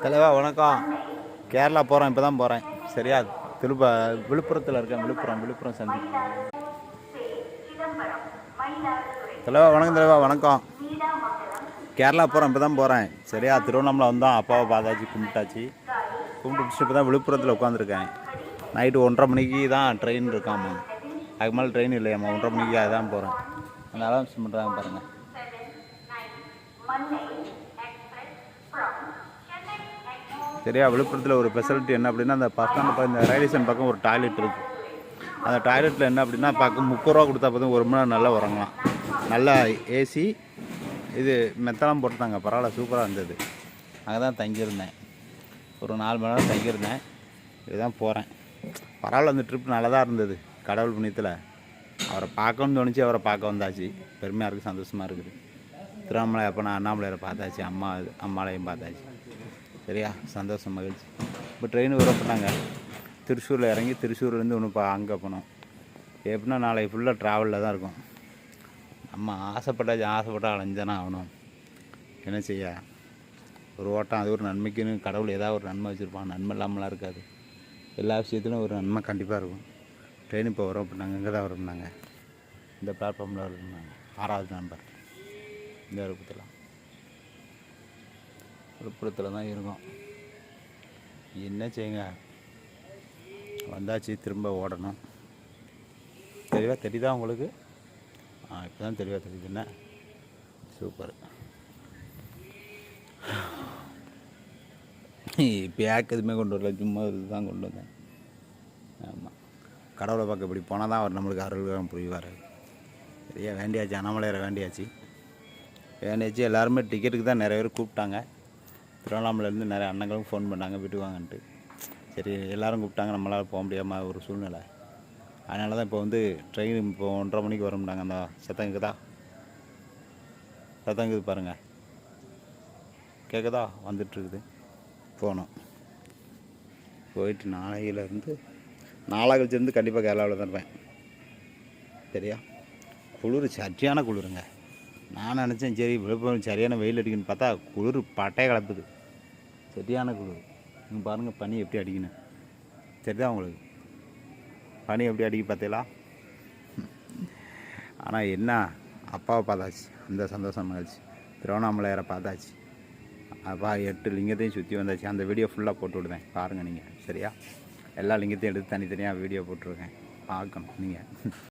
தலைவா வணக்கம். கேரளா போகிறேன், இப்போ தான் போகிறேன். சரியா? விழுப்புரத்தில் இருக்கேன். விழுப்புரம் சந்தி. தலைவா வணக்கம். தலைவா வணக்கம். கேரளா போகிறேன், இப்போ தான் போகிறேன். சரியா? திருவண்ணாமலை வந்தோம், அப்பாவை பார்த்தாச்சு, கும்பிட்டு இப்போ தான் விழுப்புரத்தில் உட்காந்துருக்கேன். நைட்டு 1:30 மணிக்கு தான் ட்ரெயின் இருக்காம்மா. அதுக்கு மேலே ட்ரெயின் இல்லையாம்மா. 1:30 மணிக்கு அதுதான் போகிறேன். அந்த அலௌன்ஸ் பண்ணுறாங்க பாருங்கள். சரியா? விழுப்புரத்தில் ஒரு ஃபெசிலிட்டி என்ன அப்படின்னா, அந்த பஸ் ஸ்டாண்டு இந்த ரயில்வே ஸ்டேஷன் பக்கம் ஒரு டாய்லெட் இருக்குது. அந்த டாய்லெட்டில் என்ன அப்படின்னா, பார்க்க 30 ரூபா கொடுத்தா போதும் 1 மணி நேரம் நல்லா உறங்கலாம். நல்லா ஏசி, இது மெத்தலாம் போட்டுட்டாங்க. பரவாயில்ல, சூப்பராக இருந்தது. அங்கே தான் தங்கியிருந்தேன். ஒரு 4 மணி நேரம் தங்கியிருந்தேன். இதுதான் போகிறேன். பரவாயில்ல, அந்த ட்ரிப் நல்லா தான் இருந்தது. கடவுள் புண்ணியத்தில் அவரை பார்க்கணும்னு தோணுச்சு. அவரை பார்க்க வந்தாச்சு. பெருமையாக இருக்குது, சந்தோஷமாக இருக்குது. திருவண்ணாமலை அப்போ நான் அண்ணாமலையை பார்த்தாச்சு, அம்மாளையும் பார்த்தாச்சு. சரியா? சந்தோஷம், மகிழ்ச்சி. இப்போ ட்ரெயின் வரப்போனாங்க. திருச்சூரில் இறங்கி திருச்சூர்லேருந்து ஒன்று அங்கே போனோம். எப்படின்னா நாளைக்கு ஃபுல்லாக ட்ராவலில் தான் இருக்கும். நம்ம ஆசைப்பட்டா அலைஞ்சானா ஆகணும். என்ன செய்ய? ஒரு ஓட்டம், அது ஒரு நன்மைக்குன்னு கடவுள் ஏதாவது ஒரு நன்மை வச்சுருப்பான். நன்மை இல்லாமலாம் இருக்காது. எல்லா விஷயத்துலையும் ஒரு நன்மை கண்டிப்பாக இருக்கும். ட்ரெயின் இப்போ வரோம் அப்படின்னாங்க. இங்கே தான் வரணுன்னாங்க. இந்த பிளாட்ஃபார்மில் வரணுன்னாங்க. 6வது நம்பர். இந்த விழுப்புரத்தில் தான் இருக்கோம். என்ன செய்யுங்க, வந்தாச்சு, திரும்ப ஓடணும். தெளிவாக தெரியுதா உங்களுக்கு? இப்போ தான் தெளிவாக தெரியுது. என்ன சூப்பர். இப்போ யாருக்கு எதுவுமே கொண்டு வரல, சும்மா இதுதான் கொண்டு வந்தேன். ஆமாம், கடவுளை பார்க்க இப்படி போனால் தான் அவர் நம்மளுக்கு அருள்காரம் புரிவார். சரியா? வேண்டியாச்சு, அண்ணாமலையாரை வேண்டியாச்சு. எல்லாருமே டிக்கெட்டுக்கு தான் நிறைய பேர் கூப்பிட்டாங்க. திருவண்ணாமலையிலேருந்து நிறைய அண்ணங்களும் ஃபோன் பண்ணாங்க வீட்டுக்கு வாங்கன்ட்டு. சரி, எல்லோரும் கூப்பிட்டாங்க, நம்மளால் போக முடியாமல் ஒரு சூழ்நிலை. அதனால தான் இப்போ ட்ரெயின் இப்போ 1:30 மணிக்கு வரமுட்டாங்க. அந்த சத்தங்குதா பாருங்கள், கேட்குதா? வந்துட்டுருக்குது. போனோம். போயிட்டு நாளை கழிச்சிருந்து கண்டிப்பாக கேரளாவில் தான் இருப்பேன். சரியா? குளிர் சரியான குளிருங்க. நான் நினச்சேன் சரி விழுப்புரம் சரியான வெயில் அடிக்குன்னு பார்த்தா குளிர் பட்டையை கலப்புது. சரியான குளிர். நீங்கள் பாருங்கள் பனி எப்படி அடிக்கணும். சரிதான் உங்களுக்கு? பனி எப்படி அடிக்க பார்த்தீங்களா? ஆனால் என்ன, அப்பாவை பார்த்தாச்சு, அந்த சந்தோஷம் மகிழ்ச்சி. திருவண்ணாமலையாரை பார்த்தாச்சு. அப்பா 8 லிங்கத்தையும் சுற்றி வந்தாச்சு. அந்த வீடியோ ஃபுல்லாக போட்டு விடுவேன், பாருங்கள் நீங்கள். சரியா? எல்லா லிங்கத்தையும் எடுத்து தனித்தனியாக வீடியோ போட்டிருக்கேன், பார்க்கணும் நீங்கள்.